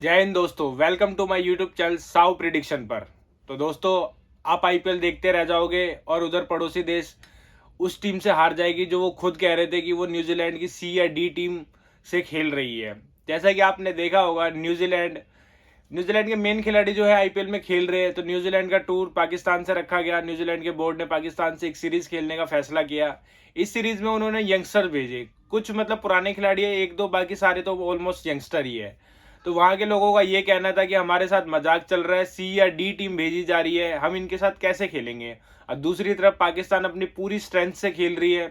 जय हिंद दोस्तों, welcome to my YouTube channel साउ प्रिडिक्शन पर। तो दोस्तों, आप आईपीएल देखते रह जाओगे और उधर पड़ोसी देश उस टीम से हार जाएगी जो वो खुद कह रहे थे कि वो न्यूजीलैंड की सी या डी टीम से खेल रही है। जैसा कि आपने देखा होगा, न्यूजीलैंड न्यूजीलैंड के मेन खिलाड़ी जो है आईपीएल में खेल रहे हैं। तो न्यूजीलैंड का टूर पाकिस्तान से रखा गया। न्यूजीलैंड के बोर्ड ने पाकिस्तान से एक सीरीज खेलने का फैसला किया। इस सीरीज में उन्होंने यंगस्टर भेजे, कुछ मतलब पुराने खिलाड़ी है, एक दो, बाकी सारे तो ऑलमोस्ट यंगस्टर ही है। तो वहां के लोगों का ये कहना था कि हमारे साथ मजाक चल रहा है, सी या डी टीम भेजी जा रही है, हम इनके साथ कैसे खेलेंगे। और दूसरी तरफ पाकिस्तान अपनी पूरी स्ट्रेंथ से खेल रही है,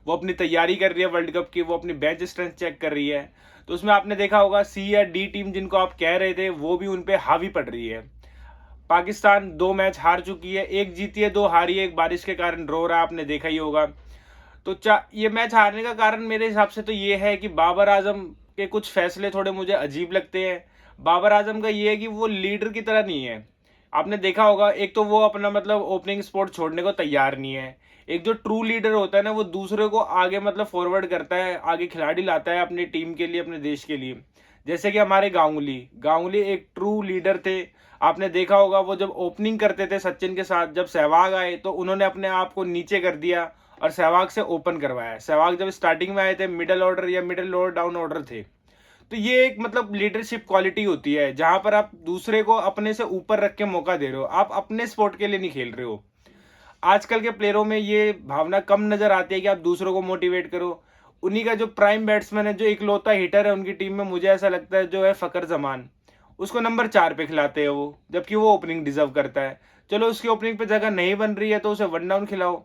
वो अपनी तैयारी कर रही है वर्ल्ड कप की, वो अपनी बेंच स्ट्रेंथ चेक कर रही है। तो उसमें आपने देखा होगा सी या डी टीम जिनको आप कह रहे थे वो भी उन पे हावी पड़ रही है। पाकिस्तान 2 मैच हार चुकी है, एक जीती है, 2 हारी है, एक बारिश के कारण ड्रॉ रहा, आपने देखा ही होगा। तो ये मैच हारने का कारण मेरे हिसाब से तो ये है कि बाबर आजम के कुछ फैसले थोड़े मुझे अजीब लगते हैं। बाबर आजम का ये है कि वो लीडर की तरह नहीं है। आपने देखा होगा, एक तो वो अपना मतलब ओपनिंग स्पॉट छोड़ने को तैयार नहीं है। एक जो ट्रू लीडर होता है ना, वो दूसरे को आगे मतलब फॉरवर्ड करता है, आगे खिलाड़ी लाता है अपनी टीम के लिए, अपने देश के लिए। जैसे कि हमारे गांगुली गांगुली एक ट्रू लीडर थे। आपने देखा होगा, वो जब ओपनिंग करते थे सचिन के साथ, जब सहवाग आए तो उन्होंने अपने आप को नीचे कर दिया और सहवाग से ओपन करवाया। सहवाग जब स्टार्टिंग में आए थे मिडिल ऑर्डर या मिडिल लोअर डाउन ऑर्डर थे। तो ये एक मतलब लीडरशिप क्वालिटी होती है, जहां पर आप दूसरे को अपने से ऊपर रख के मौका दे रहे हो, आप अपने स्पोर्ट के लिए नहीं खेल रहे हो। आजकल के प्लेयरों में ये भावना कम नजर आती है कि आप दूसरों को मोटिवेट करो। उन्हीं का जो प्राइम बैट्समैन है, जो इकलौता हिटर है उनकी टीम में, मुझे ऐसा लगता है जो है फकर जमान, उसको नंबर 4 पे खिलाते हैं वो, जबकि वो ओपनिंग डिजर्व करता है। चलो उसकी ओपनिंग पे जगह नहीं बन रही है तो उसे वन डाउन खिलाओ।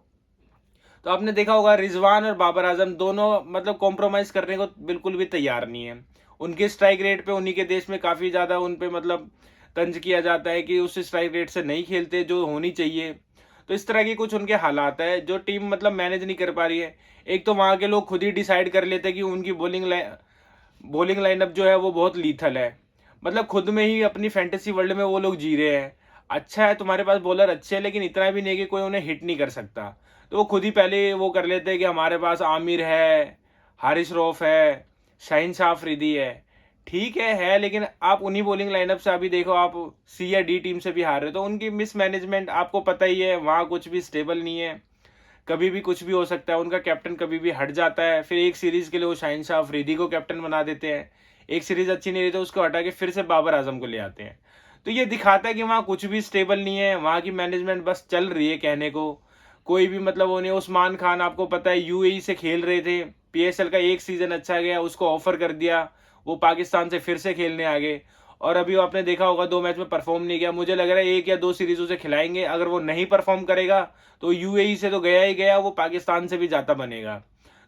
तो आपने देखा होगा रिजवान और बाबर आजम दोनों मतलब कॉम्प्रोमाइज करने को बिल्कुल भी तैयार नहीं है। उनके स्ट्राइक रेट पे उन्हीं के देश में काफी ज्यादा उन पे मतलब तंज किया जाता है कि उस स्ट्राइक रेट से नहीं खेलते जो होनी चाहिए। तो इस तरह की कुछ उनके हालात है जो टीम मतलब मैनेज नहीं कर पा रही है। एक तो वहां के लोग खुद ही डिसाइड कर लेते हैं कि उनकी बॉलिंग लाइनअप जो है वो बहुत लीथल है। मतलब खुद में ही अपनी फैंटेसी वर्ल्ड में वो लोग जी रहे हैं। अच्छा है तुम्हारे पास बॉलर अच्छे हैं, लेकिन इतना भी नहीं कि कोई उन्हें हिट नहीं कर सकता। तो वो खुद ही पहले वो कर लेते हैं कि हमारे पास आमिर है, हारिस रऊफ है, शाहीन शाह अफरीदी है। ठीक है, लेकिन आप उन्हीं बॉलिंग लाइनअप से अभी देखो, आप सी या डी टीम से भी हार रहे हो। तो उनकी मिस मैनेजमेंट आपको पता ही है, वहां कुछ भी स्टेबल नहीं है, कभी भी कुछ भी हो सकता है। उनका कैप्टन कभी भी हट जाता है, फिर एक सीरीज के लिए वो शाहीन शाह अफरीदी को कैप्टन बना देते हैं। एक सीरीज अच्छी नहीं रही तो उसको हटा के फिर से बाबर आजम को ले आते हैं। तो ये दिखाता है कि वहाँ कुछ भी स्टेबल नहीं है, वहाँ की मैनेजमेंट बस चल रही है कहने को। कोई भी मतलब वो नहीं। उस्मान खान आपको पता है यूएई से खेल रहे थे, पीएसएल का एक सीजन अच्छा गया, उसको ऑफर कर दिया, वो पाकिस्तान से फिर से खेलने आ गए। और अभी आपने देखा होगा 2 मैच में परफॉर्म नहीं किया। मुझे लग रहा है 1 या 2 सीरीजों से खिलाएंगे, अगर वो नहीं परफॉर्म करेगा तो यूएई से तो गया ही गया, वो पाकिस्तान से भी जाता बनेगा।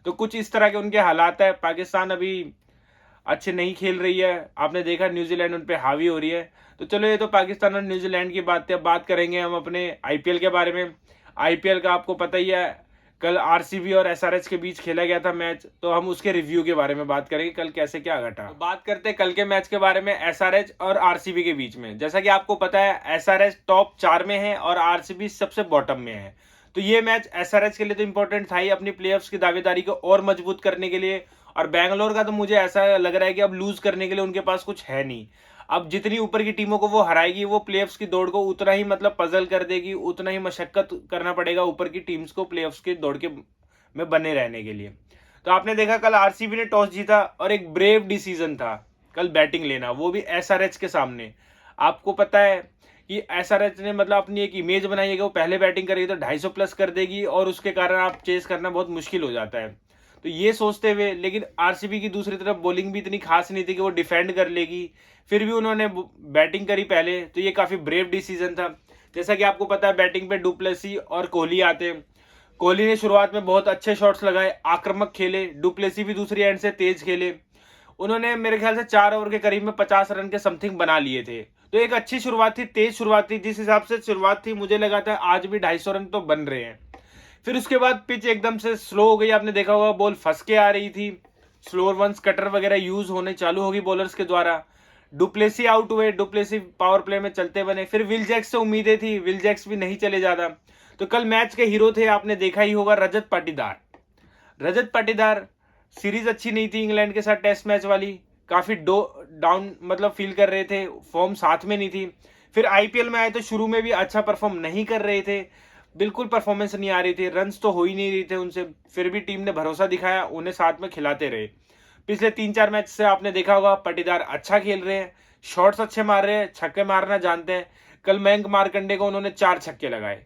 तो कुछ इस तरह के उनके हालात है। पाकिस्तान अभी अच्छे नहीं खेल रही है, आपने देखा न्यूजीलैंड उन पे हावी हो रही है। तो चलो, ये तो पाकिस्तान और न्यूजीलैंड की बात है। अब बात करेंगे हम अपने आईपीएल के बारे में। आईपीएल का आपको पता ही है, कल आरसीबी और एसआरएच के बीच खेला गया था मैच, तो हम उसके रिव्यू के बारे में बात करेंगे, कल कैसे क्या घटा। तो बात करते हैं कल के मैच के बारे में, एसआरएच और आरसीबी के बीच में। जैसा कि आपको पता है, एसआरएच टॉप 4 में है और आरसीबी सबसे बॉटम में है। तो ये मैच एसआरएच के लिए तो इंपॉर्टेंट था ही, अपनी प्लेऑफ्स की दावेदारी को और मजबूत करने के लिए। और बैंगलोर का तो मुझे ऐसा लग रहा है कि अब लूज करने के लिए उनके पास कुछ है नहीं। अब जितनी ऊपर की टीमों को वो हराएगी, वो प्लेऑफ्स की दौड़ को उतना ही मतलब पजल कर देगी, उतना ही मशक्कत करना पड़ेगा ऊपर की टीम्स को प्लेऑफ्स की दौड़ के में बने रहने के लिए। तो आपने देखा कल आरसीबी ने टॉस जीता और एक ब्रेव डिसीजन था कल बैटिंग लेना, वो भी एसआरएच के सामने। आपको पता है कि एसआरएच ने मतलब अपनी एक इमेज बनाई है कि वो पहले बैटिंग करेगी तो 250 प्लस कर देगी और उसके कारण आप चेस करना बहुत मुश्किल हो जाता है। तो ये सोचते हुए, लेकिन आरसीबी की दूसरी तरफ बॉलिंग भी इतनी खास नहीं थी कि वो डिफेंड कर लेगी, फिर भी उन्होंने बैटिंग करी पहले, तो ये काफी ब्रेव डिसीजन था। जैसा कि आपको पता है, बैटिंग पे डुप्लेसी और कोहली आते हैं। कोहली ने शुरुआत में बहुत अच्छे शॉट्स लगाए, आक्रामक खेले, डुप्लेसी भी दूसरी एंड से तेज खेले। उन्होंने मेरे ख्याल से 4 ओवर के करीब में 50 रन के समथिंग बना लिए थे। तो एक अच्छी शुरुआत थी, तेज शुरुआत थी। जिस हिसाब से शुरुआत थी, मुझे लगा था आज भी 250 रन तो बन रहे हैं। फिर उसके बाद पिच एकदम से स्लो हो गई, आपने देखा होगा बॉल फंस के आ रही थी, स्लोअर वंस कटर वगैरह यूज होने चालू होगी बॉलर्स के द्वारा। डुप्लेसी आउट हुए, डुप्लेसी पावर प्ले में चलते बने। फिर विल जैक्स से उम्मीदें थी, विल जैक्स भी नहीं चले ज्यादा। तो कल मैच के हीरो थे, आपने देखा ही होगा, रजत पाटीदार। रजत पाटीदार, सीरीज अच्छी नहीं थी इंग्लैंड के साथ टेस्ट मैच वाली, काफ़ी डाउन मतलब फील कर रहे थे, फॉर्म साथ में नहीं थी। फिर आईपीएल में आए तो शुरू में भी अच्छा परफॉर्म नहीं कर रहे थे, बिल्कुल परफॉर्मेंस नहीं आ रही थी, रन्स तो हो ही नहीं रहे थे उनसे, फिर भी टीम ने भरोसा दिखाया, उन्हें साथ में खिलाते रहे। पिछले 3-4 मैच से आपने देखा होगा पाटीदार अच्छा खेल रहे हैं, शॉट्स अच्छे मार रहे हैं, छक्के मारना जानते हैं। कल मयंक मार्कंडे को उन्होंने 4 छक्के लगाए,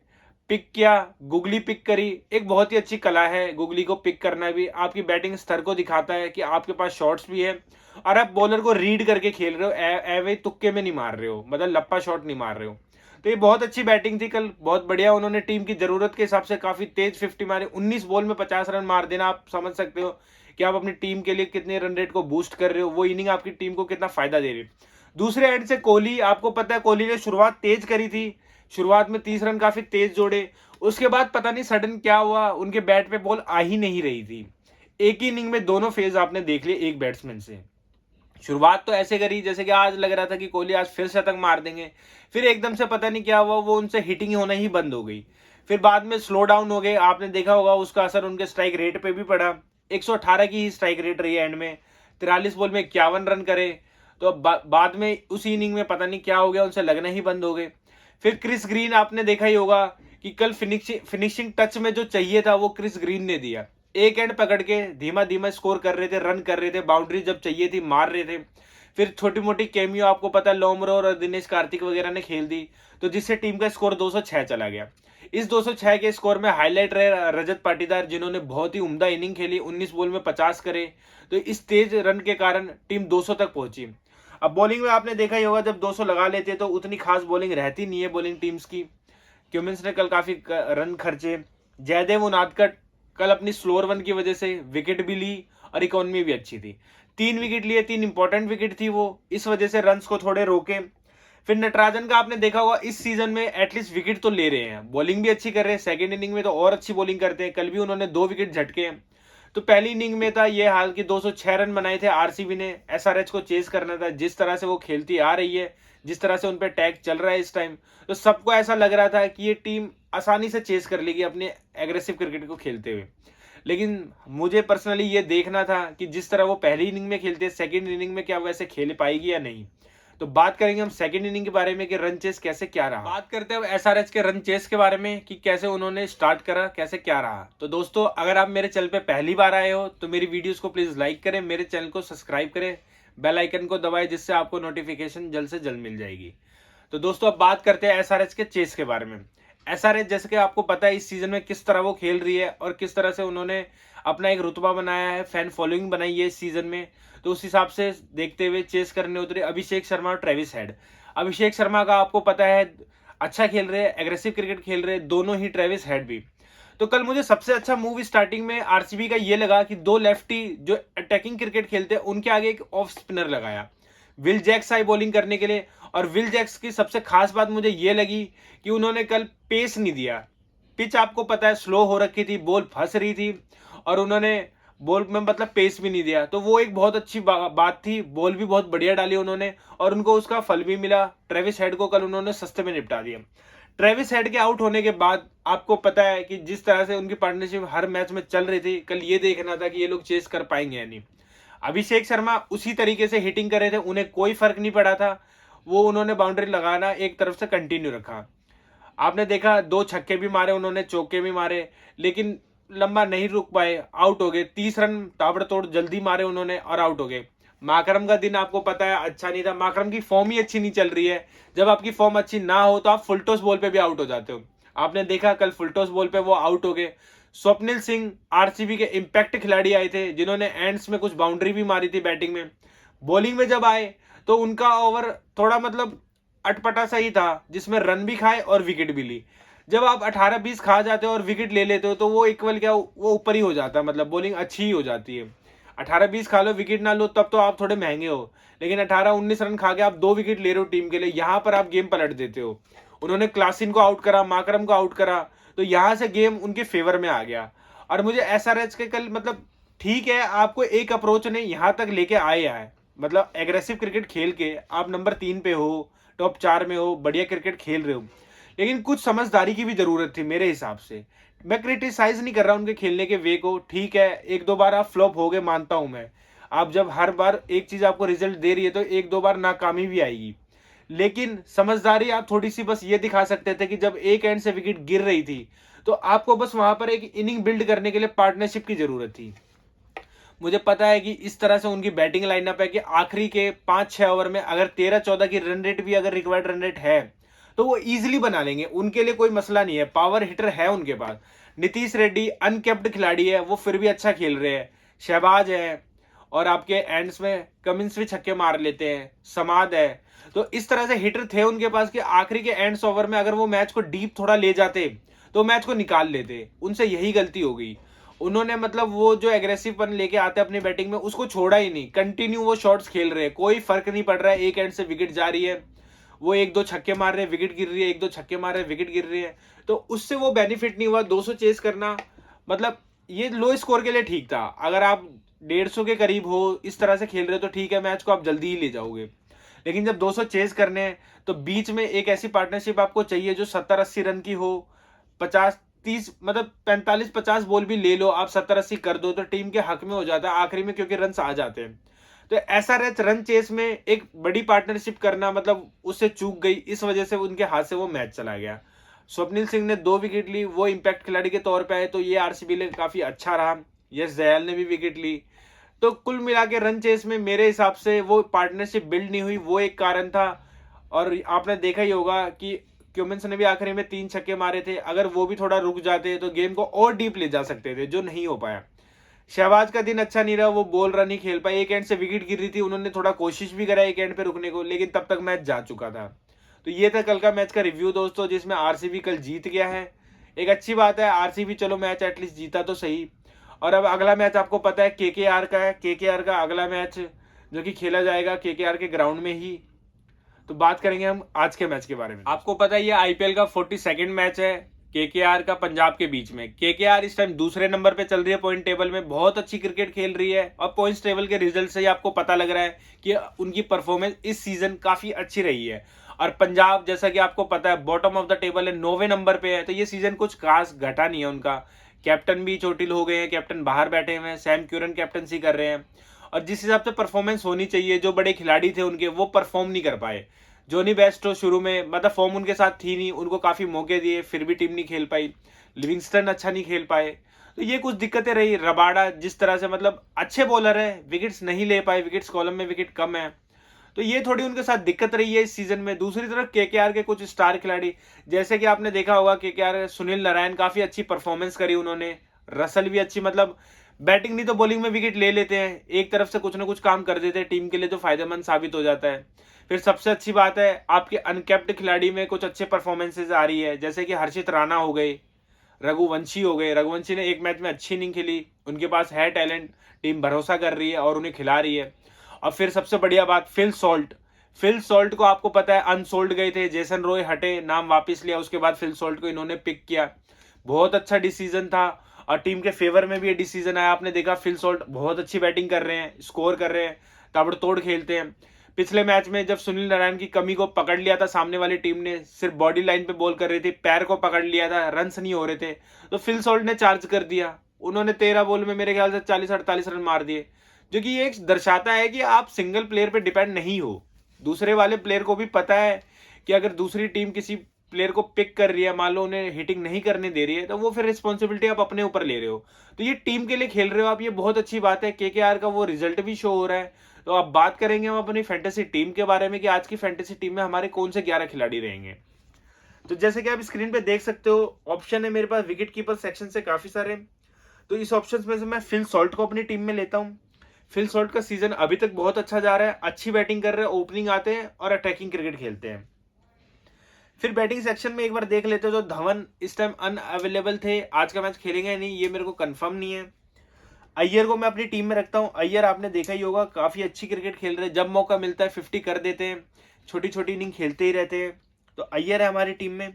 पिक किया, गुगली पिक करी। एक बहुत ही अच्छी कला है गुगली को पिक करना भी, आपकी बैटिंग स्तर को दिखाता है कि आपके पास शॉट्स भी है और आप बॉलर को रीड करके खेल रहे हो, एवे तुक्के में नहीं मार रहे हो, मतलब लप्पा शॉट नहीं मार रहे हो। तो ये बहुत अच्छी बैटिंग थी कल, बहुत बढ़िया। उन्होंने टीम की जरूरत के हिसाब से काफी तेज 50 मारे, 19 बॉल में 50 रन मार देना, आप समझ सकते हो कि आप अपनी टीम के लिए कितने रन रेट को बूस्ट कर रहे हो, वो इनिंग आपकी टीम को कितना फायदा दे रही है। दूसरे एंड से कोहली, आपको पता है कोहली ने शुरुआत तेज करी थी, शुरुआत में 30 रन काफी तेज जोड़े, उसके बाद पता नहीं सडन क्या हुआ, उनके बैट पे बॉल आ ही नहीं रही थी। एक ही इनिंग में दोनों फेज आपने देख लिए एक बैट्समैन से। शुरुआत तो ऐसे करी जैसे कि आज लग रहा था कि कोहली आज फिर शतक मार देंगे, फिर एकदम से पता नहीं क्या हुआ, वो उनसे हिटिंग होना ही बंद हो गई। फिर बाद में स्लो डाउन हो गए, आपने देखा होगा उसका असर उनके स्ट्राइक रेट पे भी पड़ा। 118 की ही स्ट्राइक रेट रही है एंड में, 43 बॉल में 51 रन करे। तो अब बाद में उसी इनिंग में पता नहीं क्या हो गया, उनसे लगना ही बंद हो गए। फिर क्रिस ग्रीन, आपने देखा ही होगा कि कल फिनिशिंग टच में जो चाहिए था वो क्रिस ग्रीन ने दिया। एक एंड पकड़ के धीमा धीमा स्कोर कर रहे थे, रन कर रहे थे, बाउंड्री जब चाहिए थी मार रहे थे। फिर छोटी मोटी कैमियो, आपको पता है लोमरो और दिनेश कार्तिक वगैरह ने खेल दी, तो जिससे टीम का स्कोर 206 चला गया। इस 206 के स्कोर में हाईलाइट रहे रजत पाटीदार, जिन्होंने बहुत ही उम्दा इनिंग खेली, 19 बॉल में 50 करे। तो इस तेज रन के कारण टीम 200 तक पहुंची। अब बॉलिंग में आपने देखा ही होगा, जब 200 लगा लेते तो उतनी खास बॉलिंग रहती नहीं है बॉलिंग टीम्स की। क्यूमिंस ने कल काफी रन खर्चे। जयदेव उनादकट कल अपनी स्लोअर वन की वजह से विकेट भी ली और इकोनॉमी भी अच्छी थी, 3 विकेट लिए, 3 इंपॉर्टेंट विकेट थी वो, इस वजह से रन्स को थोड़े रोके। फिर नटराजन का आपने देखा होगा इस सीजन में एटलीस्ट विकेट तो ले रहे हैं, बॉलिंग भी अच्छी कर रहे हैं, सेकंड इनिंग में तो और अच्छी बॉलिंग करते हैं, कल भी उन्होंने 2 विकेट झटके हैं। तो पहली इनिंग में था ये हाल कि 206 रन बनाए थे, आरसीबी ने एसआरएच को चेज करना था, जिस तरह से वो खेलती आ रही है, जिस तरह से उन पर टैग चल रहा है इस टाइम, तो सबको ऐसा लग रहा था कि ये टीम आसानी से चेज कर लेगी अपने एग्रेसिव क्रिकेट को खेलते हुए। लेकिन मुझे पर्सनली ये देखना था कि जिस तरह वो पहली इनिंग में खेलते हैं, सेकंड इनिंग में क्या वैसे खेल पाएगी या नहीं। तो बात करेंगे हम सेकंड इनिंग के बारे में कि रन चेस कैसे क्या रहा। बात करते हैं एसआरएच के रन चेस के बारे में कि कैसे उन्होंने स्टार्ट करा, कैसे क्या रहा। तो दोस्तों, अगर आप मेरे चैनल पे पहली बार आए हो तो मेरी वीडियोस को प्लीज लाइक करें, मेरे चैनल को सब्सक्राइब करें, बेल आइकन को दबाएं, जिससे आपको नोटिफिकेशन जल्द से जल्द मिल जाएगी। तो दोस्तों, अब बात करते हैं एसआरएच के चेस के बारे में। एसआरएच, जैसे कि आपको पता है इस सीजन में किस तरह वो खेल रही है और किस तरह से उन्होंने अपना एक रुतबा बनाया है, फैन फॉलोइंग बनाई है इस सीजन में। तो उस हिसाब से देखते हुए चेस करने उतरे अभिषेक शर्मा और ट्रेविस हेड। अभिषेक शर्मा का आपको पता है अच्छा खेल रहे हैं, एग्रेसिव क्रिकेट खेल रहे हैं, दोनों ही ट्रेविस हेड भी। तो कल मुझे सबसे अच्छा मूव स्टार्टिंग में आरसीबी का ये लगा कि 2 लेफ्टी जो अटैकिंग क्रिकेट खेलते हैं उनके आगे एक ऑफ स्पिनर लगाया विल जैक्स आई बॉलिंग करने के लिए। और विल जैक्स की सबसे खास बात मुझे ये लगी कि उन्होंने कल पेस नहीं दिया। पिच आपको पता है स्लो हो रखी थी, बॉल फंस रही थी और उन्होंने बॉल में मतलब पेस भी नहीं दिया, तो वो एक बहुत अच्छी बात थी। बॉल भी बहुत बढ़िया डाली उन्होंने और उनको उसका फल भी मिला। ट्रेविस हेड को कल उन्होंने सस्ते में निपटा दिया। ट्रेविस हेड के आउट होने के बाद आपको पता है कि जिस तरह से उनकी पार्टनरशिप हर मैच में चल रही थी, कल ये देखना था कि ये लोग चेस कर पाएंगे या नहीं। अभिषेक शर्मा उसी तरीके से हिटिंग कर रहे थे, उन्हें कोई फर्क नहीं पड़ा था, वो उन्होंने बाउंड्री लगाना एक तरफ से कंटिन्यू रखा। आपने देखा 2 छक्के भी मारे उन्होंने, चौके भी मारे, लेकिन लंबा नहीं रुक पाए, आउट हो गए। 30 रन ताबड़तोड़ जल्दी मारे उन्होंने और आउट हो गए। माकरम का दिन आपको पता है अच्छा नहीं था, माकरम की फॉर्म ही अच्छी नहीं चल रही है। जब आपकी फॉर्म अच्छी ना हो तो आप फुलटॉस बॉल पे भी आउट हो जाते हो। आपने देखा कल फुलटॉस बॉल पे वो आउट हो गए। स्वप्निल सिंह आरसीबी के इंपैक्ट खिलाड़ी आए थे, जिन्होंने एंड्स में कुछ बाउंड्री भी मारी थी बैटिंग में। बॉलिंग में जब आए तो उनका ओवर थोड़ा मतलब अटपटा सा ही था, जिसमें रन भी खाए और विकेट भी ली। जब आप 18-20 खा जाते हो और विकेट ले लेते हो तो वो इक्वल क्या, वो ऊपर ही हो जाता है, मतलब बॉलिंग अच्छी ही हो जाती है। 18-20 खा लो, विकेट ना लो, तब तो आप थोड़े महंगे हो। लेकिन 18-19 रन खा के आप 2 विकेट ले रहे हो टीम के लिए, यहाँ पर आप गेम पलट देते हो। उन्होंने क्लासिन को आउट करा, माकरम को आउट करा, तो यहाँ से गेम उनके फेवर में आ गया। और मुझे एसआरएच के कल मतलब ठीक है, आपको एक अप्रोच ने यहाँ तक लेके आया है, मतलब एग्रेसिव क्रिकेट खेल के आप नंबर 3 पे हो, टॉप 4 में हो, बढ़िया क्रिकेट खेल रहे हो। लेकिन कुछ समझदारी की भी जरूरत थी मेरे हिसाब से। मैं क्रिटिसाइज नहीं कर रहा उनके खेलने के वे को, ठीक है 1-2 बार आप फ्लॉप हो गए, मानता हूं मैं। आप जब हर बार एक चीज आपको रिजल्ट दे रही है तो एक दो बार नाकामी भी आएगी, लेकिन समझदारी आप थोड़ी सी बस ये दिखा सकते थे कि जब एक एंड से विकेट गिर रही थी तो आपको बस वहां पर एक इनिंग बिल्ड करने के लिए पार्टनरशिप की जरूरत थी। मुझे पता है कि इस तरह से उनकी बैटिंग लाइनअप है कि आखिरी के 5-6 ओवर में अगर 13-14 की रन रेट भी अगर रिक्वायर्ड रन रेट है तो वो इजीली बना लेंगे, उनके लिए कोई मसला नहीं है, पावर हिटर है उनके पास। नीतीश रेड्डी अनकेप्ड खिलाड़ी है, वो फिर भी अच्छा खेल रहे हैं। शहबाज है, और आपके एंड्स में कमिंस भी छक्के मार लेते हैं, समाद है। तो इस तरह से हिटर थे उनके पास कि आखिरी के एंड्स ओवर में अगर वो मैच को डीप थोड़ा ले जाते तो मैच को निकाल लेते। उनसे यही गलती हो गई, उन्होंने मतलब वो जो एग्रेसिवपन लेके आते अपनी बैटिंग में उसको छोड़ा ही नहीं, कंटिन्यू वो शॉट्स खेल रहे हैं, कोई फर्क नहीं पड़ रहा है एक एंड से विकेट जा रही है, वो एक दो छक्के मार रहे हैं विकेट गिर रही है, एक दो छक्के मार रहे हैं विकेट गिर रही है। तो उससे वो बेनिफिट नहीं हुआ। 200 चेस करना मतलब ये लो स्कोर के लिए ठीक था, अगर आप 150 के करीब हो इस तरह से खेल रहे हो तो ठीक है, मैच को आप जल्दी ही ले जाओगे। लेकिन जब 200 चेस करने हैं तो बीच में एक ऐसी पार्टनरशिप आपको चाहिए जो 70-80 रन की हो। 50-30 मतलब 45-50 बॉल भी ले लो आप, 70-80 कर दो तो टीम के हक में हो जाता है आखिरी में, क्योंकि रन आ जाते हैं। तो ऐसा रन चेस में एक बड़ी पार्टनरशिप करना मतलब उससे चूक गई, इस वजह से उनके हाथ से वो मैच चला गया। स्वप्निल सिंह ने 2 विकेट ली, वो इंपैक्ट खिलाड़ी के तौर पे आए तो ये आरसीबी लिए काफी अच्छा रहा। यश दयाल ने भी विकेट ली। तो कुल मिला के रन चेस में मेरे हिसाब से वो पार्टनरशिप बिल्ड नहीं हुई, वो एक कारण था। और आपने देखा ही होगा कि क्यूमिंस ने भी आखिरी में 3 छक्के मारे थे, अगर वो भी थोड़ा रुक जाते तो गेम को और डीप ले जा सकते थे, जो नहीं हो पाया। शहबाज का दिन अच्छा नहीं रहा, वो बॉल रन नहीं खेल पाए, एक एंड से विकेट गिर रही थी, उन्होंने थोड़ा कोशिश भी करा एक एंड पे रुकने को, लेकिन तब तक मैच जा चुका था। तो ये था कल का मैच का रिव्यू दोस्तों, जिसमें आरसीबी कल जीत गया है। एक अच्छी बात है, आरसीबी चलो मैच एटलीस्ट जीता तो सही। और अब अगला मैच आपको पता है केकेआर का है, केकेआर का अगला मैच जो कि खेला जाएगा केकेआर के ग्राउंड में ही। तो बात करेंगे हम आज के मैच के बारे में। आपको पता है ये आईपीएल का 42nd मैच है केकेआर का पंजाब के बीच में। केकेआर इस टाइम दूसरे नंबर पे चल रही है पॉइंट टेबल में, बहुत अच्छी क्रिकेट खेल रही है और पॉइंट्स टेबल के रिजल्ट से ही आपको पता लग रहा है कि उनकी परफॉर्मेंस इस सीजन काफी अच्छी रही है। और पंजाब जैसा कि आपको पता है बॉटम ऑफ द टेबल है, 9वें नंबर पे है, तो ये सीजन कुछ खास घटा नहीं है उनका। कैप्टन भी चोटिल हो गए हैं, कैप्टन बाहर बैठे हुए हैं, सैम क्यूरन कैप्टनसी कर रहे हैं। और जिस हिसाब से परफॉर्मेंस होनी चाहिए, जो बड़े खिलाड़ी थे उनके वो परफॉर्म नहीं कर पाए। जोनी बेस्टो शुरू में मतलब फॉर्म उनके साथ थी नहीं, उनको काफी मौके दिए फिर भी टीम नहीं खेल पाई। लिविंगस्टन अच्छा नहीं खेल पाए, तो ये कुछ दिक्कतें रही। रबाडा जिस तरह से मतलब अच्छे बॉलर है, विकेट्स नहीं ले पाए, विकेट्स कॉलम में विकेट कम है, तो ये थोड़ी उनके साथ दिक्कत रही है इस सीजन में। दूसरी तरफ केकेआर के कुछ स्टार खिलाड़ी, जैसे कि आपने देखा होगा केकेआर सुनील नारायण काफी अच्छी परफॉर्मेंस करी उन्होंने, रसल भी अच्छी, मतलब बैटिंग नहीं तो बॉलिंग में विकेट ले लेते हैं, एक तरफ से कुछ ना कुछ काम कर देते हैं टीम के लिए, जो फायदेमंद साबित हो जाता है। फिर सबसे अच्छी बात है आपके अनकैप्ड खिलाड़ी में कुछ अच्छे परफॉर्मेंसेज आ रही है, जैसे कि हर्षित राणा हो गए, रघुवंशी हो गए। रघुवंशी ने एक मैच में अच्छी इनिंग खेली, उनके पास है टैलेंट, टीम भरोसा कर रही है और उन्हें खिला रही है। और फिर सबसे बढ़िया बात फिल सॉल्ट को आपको पता है अनसोल्ड गए थे, जेसन रॉय हटे, नाम वापस लिया, उसके बाद फिल सॉल्ट को इन्होंने पिक किया। बहुत अच्छा डिसीजन था और टीम के फेवर में भी ये डिसीजन आया। आपने देखा फिल सॉल्ट बहुत अच्छी बैटिंग कर रहे हैं, स्कोर कर रहे हैं, ताबड़तोड़ खेलते हैं। पिछले मैच में जब सुनील नारायण की कमी को पकड़ लिया था सामने वाली टीम ने, सिर्फ बॉडी लाइन पे बॉल कर रही थी, पैर को पकड़ लिया था, रन्स नहीं हो रहे थे, तो फिल सॉल्ट ने चार्ज कर दिया। उन्होंने 13 बॉल में मेरे ख्याल से 40-48 रन मार दिए, जो कि ये दर्शाता है कि आप सिंगल प्लेयर पे डिपेंड नहीं हो। दूसरे वाले प्लेयर को भी पता है कि अगर दूसरी टीम किसी प्लेयर को पिक कर रही है, मान लो उन्हें हिटिंग नहीं करने दे रही है, तो वो फिर रिस्पॉन्सिबिलिटी आप अपने ऊपर ले रहे हो, तो ये टीम के लिए खेल रहे हो आप, ये बहुत अच्छी बात है। केकेआर का वो रिजल्ट भी शो हो रहा है। तो अब बात करेंगे हम अपनी फैंटेसी टीम के बारे में कि आज की फैंटेसी टीम में हमारे कौन से 11 खिलाड़ी रहेंगे। तो जैसे कि आप स्क्रीन पे देख सकते हो, ऑप्शन है मेरे पास विकेट कीपर सेक्शन से काफी सारे। तो इस ऑप्शन में से मैं फिल सॉल्ट को अपनी टीम में लेता हूँ। फिल सॉल्ट का सीजन अभी तक बहुत अच्छा जा रहा है, अच्छी बैटिंग कर रहे हैं, ओपनिंग आते हैं और अटैकिंग क्रिकेट खेलते हैं। फिर बैटिंग सेक्शन में एक बार देख लेते हो तो धवन इस टाइम अनअवेलेबल थे, आज का मैच खेलेंगे नहीं, ये मेरे को कंफर्म नहीं है। अय्यर को मैं अपनी टीम में रखता हूं। अय्यर आपने देखा ही होगा काफी अच्छी क्रिकेट खेल रहे हैं, जब मौका मिलता है 50 कर देते हैं, छोटी छोटी इनिंग खेलते ही रहते हैं। तो अय्यर है हमारी टीम में।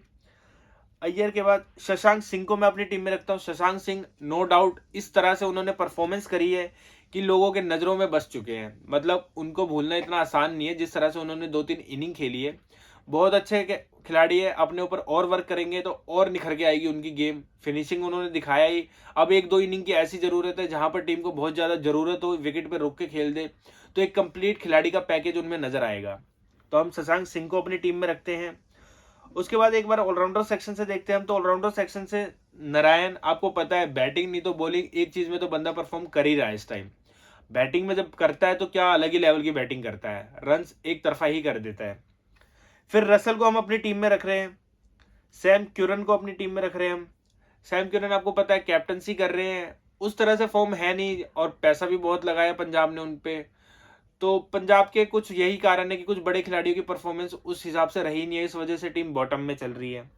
अय्यर के बाद शशांक सिंह को मैं अपनी टीम में रखता हूँ। शशांक सिंह नो डाउट इस तरह से उन्होंने परफॉर्मेंस करी है कि लोगों के नजरों में बस चुके हैं, मतलब उनको भूलना इतना आसान नहीं है, जिस तरह से उन्होंने 2-3 इनिंग खेली है बहुत अच्छे खिलाड़ी है, अपने ऊपर और वर्क करेंगे तो और निखर के आएगी उनकी गेम। फिनिशिंग उन्होंने दिखाया ही। अब 1-2 इनिंग की ऐसी जरूरत है जहां पर टीम को बहुत ज्यादा जरूरत हो, विकेट पे रोक के खेल दे, तो एक कंप्लीट खिलाड़ी का पैकेज उनमें नजर आएगा। तो हम शशांक सिंह को अपनी टीम में रखते हैं। उसके बाद एक बार ऑलराउंडर सेक्शन से देखते हैं हम। तो ऑलराउंडर सेक्शन से नारायण, आपको पता है बैटिंग नहीं तो बॉलिंग एक चीज में तो बंदा परफॉर्म कर ही रहा है इस टाइम। बैटिंग में जब करता है तो क्या अलग ही लेवल की बैटिंग करता है, रन्स एक तरफा ही कर देता है। फिर रसल को हम अपनी टीम में रख रहे हैं। सैम क्यूरन को अपनी टीम में रख रहे हैं हम। सैम क्यूरन आपको पता है कैप्टनसी कर रहे हैं, उस तरह से फॉर्म है नहीं और पैसा भी बहुत लगाया पंजाब ने उन पे। तो पंजाब के कुछ यही कारण है कि कुछ बड़े खिलाड़ियों की परफॉर्मेंस उस हिसाब से रही नहीं है, इस वजह से टीम बॉटम में चल रही है।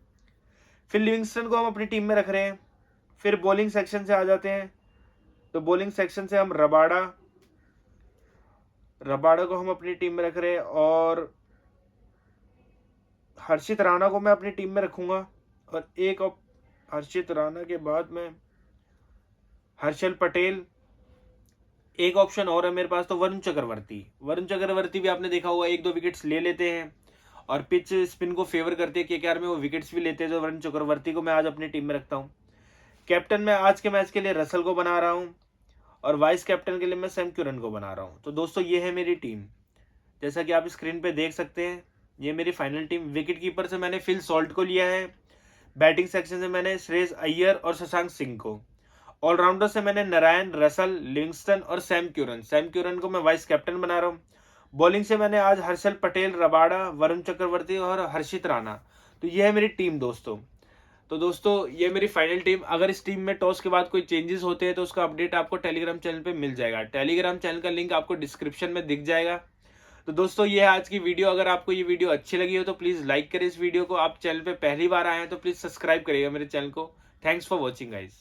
फिर लिविंगस्टन को हम अपनी टीम में रख रहे हैं। फिर बॉलिंग सेक्शन से आ जाते हैं। तो बॉलिंग सेक्शन से हम रबाड़ा को हम अपनी टीम में रख रहे हैं, और हर्षित राणा को मैं अपनी टीम में रखूंगा। और एक हर्षित राणा के बाद में हर्षल पटेल, एक ऑप्शन और है मेरे पास, तो वरुण चक्रवर्ती भी आपने देखा होगा 1-2 विकेट्स ले लेते हैं और पिच स्पिन को फेवर करते हैं केकेआर में, वो विकेट्स भी लेते हैं। तो वरुण चक्रवर्ती को मैं आज अपनी टीम में रखता हूँ। कैप्टन मैं आज के मैच के लिए रसल को बना रहा हूँ, और वाइस कैप्टन के लिए मैं सैम क्यूरन को बना रहा हूँ। तो दोस्तों ये है मेरी टीम, जैसा कि आप स्क्रीन पे देख सकते हैं। ये मेरी फाइनल टीम। विकेट कीपर से मैंने फिल सॉल्ट को लिया है। बैटिंग सेक्शन से मैंने श्रेयस अय्यर और शशांक सिंह को। ऑलराउंडर से मैंने नारायण, रसल, लिविंगस्टन और सैम क्यूरन को मैं वाइस कैप्टन बना रहा हूँ। बॉलिंग से मैंने आज हर्षल पटेल, रबाड़ा, वरुण चक्रवर्ती और हर्षित राणा। तो यह है मेरी टीम दोस्तों। तो दोस्तों ये मेरी फाइनल टीम। अगर इस टीम में टॉस के बाद कोई चेंजेस होते हैं तो उसका अपडेट आपको टेलीग्राम चैनल पे मिल जाएगा। टेलीग्राम चैनल का लिंक आपको डिस्क्रिप्शन में दिख जाएगा। तो दोस्तों ये है आज की वीडियो। अगर आपको ये वीडियो अच्छी लगी हो तो प्लीज लाइक करें इस वीडियो को। आप चैनल पे पहली बार आए हैं तो प्लीज सब्सक्राइब करिएगा मेरे चैनल को। Thanks for watching guys.